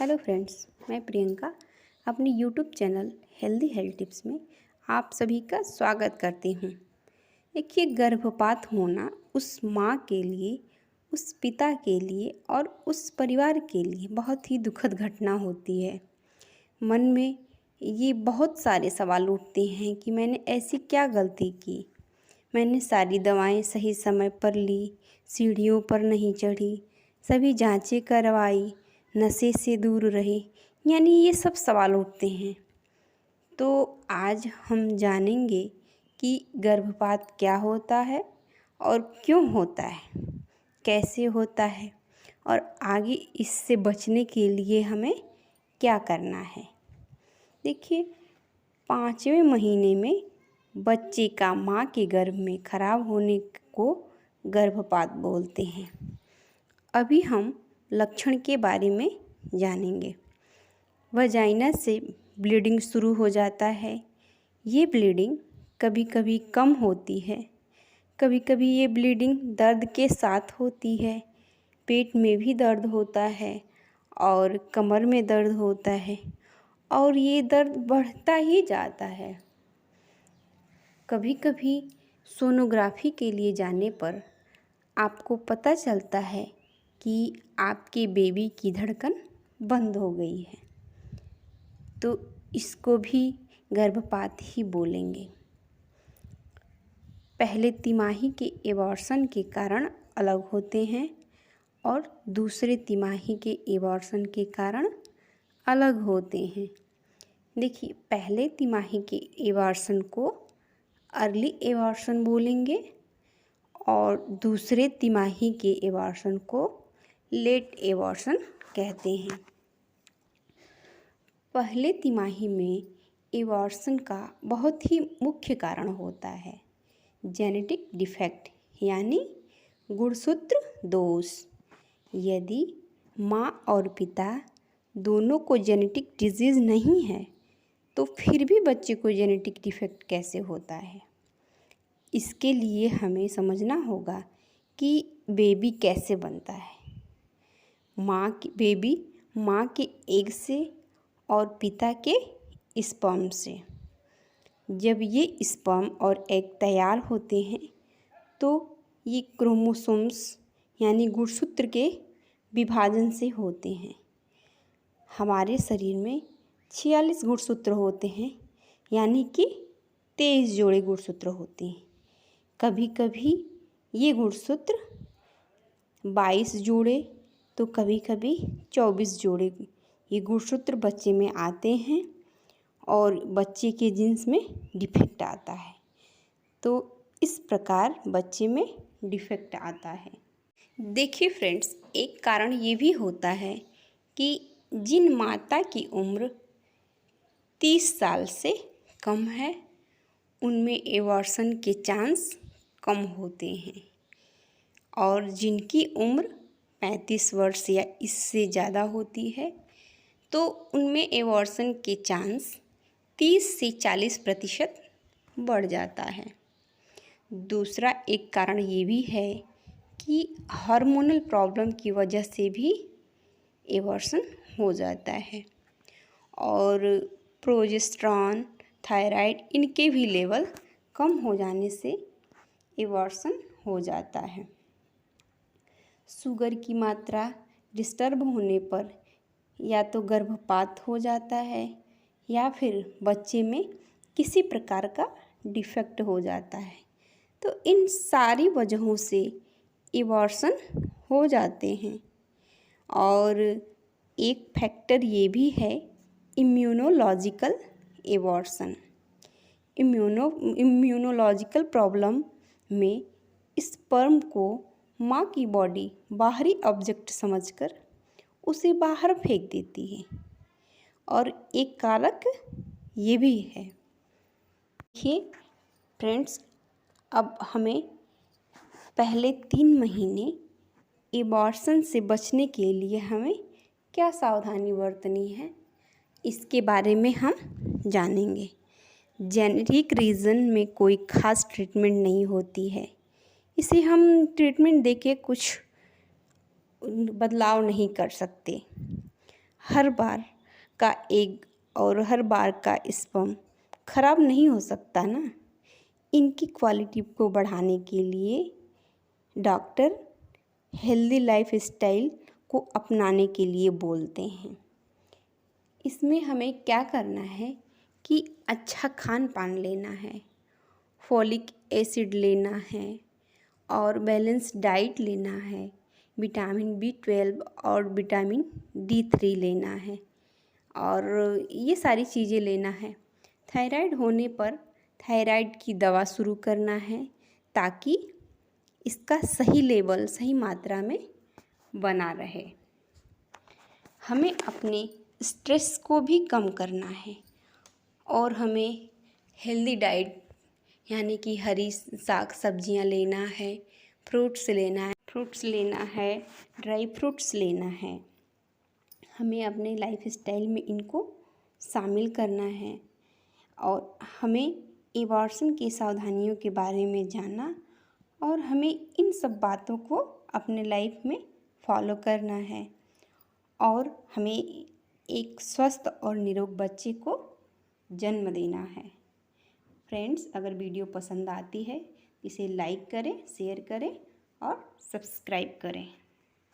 Hello friends, मैं प्रियंका अपनी YouTube channel healthy health tips में आप सभी का स्वागत करती हूँ। देखिए, गर्भपात होना उस माँ के लिए, उस पिता के लिए और उस परिवार के लिए बहुत ही दुखद घटना होती है। मन में ये बहुत सारे सवाल उठते हैं कि मैंने ऐसी क्या गलती की। मैंने सारी दवाएं सही समय पर ली, सीढ़ियों पर नहीं चढ़ी, सभी जांचें करवाई, नशे से दूर रहे, यानी ये सब सवाल उठते हैं। तो आज हम जानेंगे कि गर्भपात क्या होता है और क्यों होता है, कैसे होता है और आगे इससे बचने के लिए हमें क्या करना है। देखिए, 5वें महीने में बच्चे का माँ के गर्भ में खराब होने को गर्भपात बोलते हैं। अभी हम लक्षण के बारे में जानेंगे। वजाइना से ब्लीडिंग शुरू हो जाता है। ये ब्लीडिंग कभी कभी कम होती है, कभी कभी ये ब्लीडिंग दर्द के साथ होती है। पेट में भी दर्द होता है और कमर में दर्द होता है और ये दर्द बढ़ता ही जाता है। कभी कभी सोनोग्राफी के लिए जाने पर आपको पता चलता है कि आपके बेबी की धड़कन बंद हो गई है, तो इसको भी गर्भपात ही बोलेंगे। पहले तिमाही के एबॉर्शन के कारण अलग होते हैं और दूसरे तिमाही के एबॉर्शन के कारण अलग होते हैं। देखिए, पहले तिमाही के एबॉर्शन को अर्ली एबॉर्शन बोलेंगे और दूसरे तिमाही के एबॉर्शन को लेट एबॉर्शन कहते हैं। पहले तिमाही में एबॉर्शन का बहुत ही मुख्य कारण होता है जेनेटिक डिफेक्ट, यानी गुणसूत्र दोष। यदि माँ और पिता दोनों को जेनेटिक डिजीज़ नहीं है तो फिर भी बच्चे को जेनेटिक डिफेक्ट कैसे होता है। इसके लिए हमें समझना होगा कि बेबी कैसे बनता है। बेबी माँ के एग से और पिता के स्पर्म से। जब ये स्पर्म और एग तैयार होते हैं तो ये क्रोमोसोम्स यानी गुणसूत्र के विभाजन से होते हैं। हमारे शरीर में 46 गुणसूत्र होते हैं, यानी कि 23 जोड़े गुणसूत्र होते हैं। कभी कभी ये गुणसूत्र 22 जोड़े तो कभी कभी 24 जोड़े ये गुणसूत्र बच्चे में आते हैं और बच्चे के जीन्स में डिफेक्ट आता है। तो इस प्रकार बच्चे में डिफेक्ट आता है। देखिए फ्रेंड्स, एक कारण ये भी होता है कि जिन माता की उम्र 30 साल से कम है उनमें एबॉर्शन के चांस कम होते हैं और जिनकी उम्र 35 वर्ष या इससे ज़्यादा होती है तो उनमें एबॉर्शन के चांस 30 से 40% बढ़ जाता है। दूसरा एक कारण ये भी है कि हार्मोनल प्रॉब्लम की वजह से भी एबॉर्शन हो जाता है और प्रोजेस्टेरॉन, थायराइड इनके भी लेवल कम हो जाने से एबॉर्शन हो जाता है। शुगर की मात्रा डिस्टर्ब होने पर या तो गर्भपात हो जाता है या फिर बच्चे में किसी प्रकार का डिफेक्ट हो जाता है। तो इन सारी वजहों से एबॉर्शन हो जाते हैं। और एक फैक्टर ये भी है इम्यूनोलॉजिकल एबॉर्शन। इम्यूनोलॉजिकल प्रॉब्लम में स्पर्म को माँ की बॉडी बाहरी ऑब्जेक्ट समझकर उसे बाहर फेंक देती है और एक कारक ये भी है। देखिए फ्रेंड्स, अब हमें पहले 3 महीने एबॉर्शन से बचने के लिए हमें क्या सावधानी बरतनी है, इसके बारे में हम जानेंगे। जेनेटिक रीज़न में कोई ख़ास ट्रीटमेंट नहीं होती है, इसे हम ट्रीटमेंट देके कुछ बदलाव नहीं कर सकते। हर बार का एग और हर बार का स्पर्म खराब नहीं हो सकता ना। इनकी क्वालिटी को बढ़ाने के लिए डॉक्टर हेल्दी लाइफ स्टाइल को अपनाने के लिए बोलते हैं। इसमें हमें क्या करना है कि अच्छा खान पान लेना है, फॉलिक एसिड लेना है और बैलेंस डाइट लेना है, विटामिन B12 और विटामिन D3 लेना है और ये सारी चीज़ें लेना है। थायराइड होने पर थायराइड की दवा शुरू करना है ताकि इसका सही लेवल सही मात्रा में बना रहे। हमें अपने स्ट्रेस को भी कम करना है और हमें हेल्दी डाइट यानी कि हरी साग सब्जियां लेना है, फ्रूट्स लेना है, ड्राई फ्रूट्स लेना है। हमें अपने लाइफ स्टाइल में इनको शामिल करना है और हमें एबॉर्शन की सावधानियों के बारे में जानना और हमें इन सब बातों को अपने लाइफ में फॉलो करना है और हमें एक स्वस्थ और निरोग बच्चे को जन्म देना है। फ्रेंड्स, अगर वीडियो पसंद आती है इसे लाइक करें, शेयर करें और सब्सक्राइब करें।